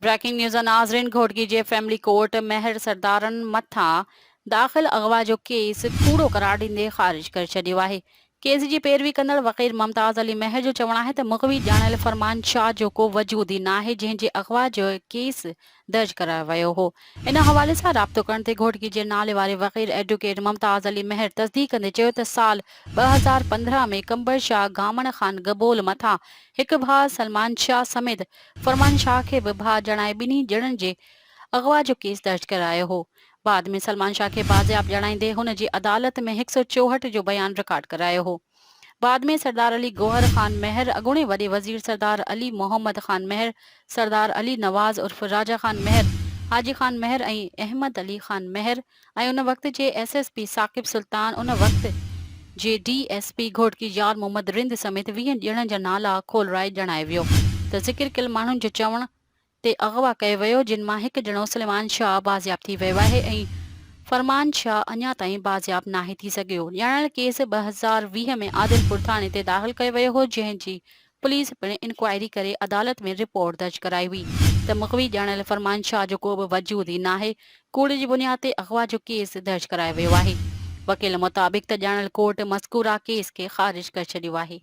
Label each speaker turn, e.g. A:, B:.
A: Breaking news नाज़रीन घोटगी जे family court महर सरदारनि मथां दाख़िल अगवा जो केस कूड़ो करार ॾींदे ख़ारिज करे छॾियो आहे। केस जी पैरवी कंदड़ वकील मुमताज़ अली महर जो चवणु आहे त मुक़वी ॼाणायल फरमान शाह जो को वजूद ई नाहे जंहिं जे अगवा जो केस दर्ज करायो वियो हो। इन हवाले सां राब्तो करण ते घोटगी जे नाले वारे वकील एडवोकेट मुमताज़ अली महर तस्दीक कंदे चयो त साल 2015 में कंबर शाह गामण खान गबोल मथां हिकु भाउ सलमान शाह समेत फरमान शाह खे बि भाउ जणाए ॿिन्ही ॼणनि जे अगवा जो केस दर्ज करायो हो। बाद में सलमान शाह खे बाज़ियाब ॼणाईंदे हुन जी अदालत में 164 जो बयान रिकॉर्ड करायो हो। बाद में सरदार अली गौहर खान महर, अॻूणे वॾे वज़ीर सरदार अली मोहम्मद खान महर, सरदार अली नवाज़ उर्फ राजा खान महर, हाजी खान महर ऐं अहमद अली खान महर ऐं उन वक़्त जे SSP साकिब सुल्तान, उन वक़्त जे DSP घोटकी यार मोहम्मद रिंद समेत 20 ॼणनि जा नाला खोलराए ॼणाए वियो त ज़िक्र कयल माण्हुनि जो चवण ते अगवा कयो वियो, जिन मां हिकु ॼणो सुलेमान शाह बाज़ियाब थी वियो आहे ऐं फरमान शाह अञा ताईं बाज़ियाब नाहे थी सघियो। ॼाणल केस 2020 में आदिलपुर थाणे ते दाख़िल कयो वियो हो, जंहिंजी पुलिस पिणु इंक्वायरी करे अदालत में रिपोर्ट दर्ज कराई हुई त मुक़वी ॼाणल फरमान शाह जो को बि वजूद ई नाहे। कूड़ जी बुनियाद ते अगवा जो केस दर्ज करायो वियो आहे। वकील मुताबिक़ त ॼाणल कोर्ट मज़कूरा केस खे ख़ारिज करे छॾियो आहे।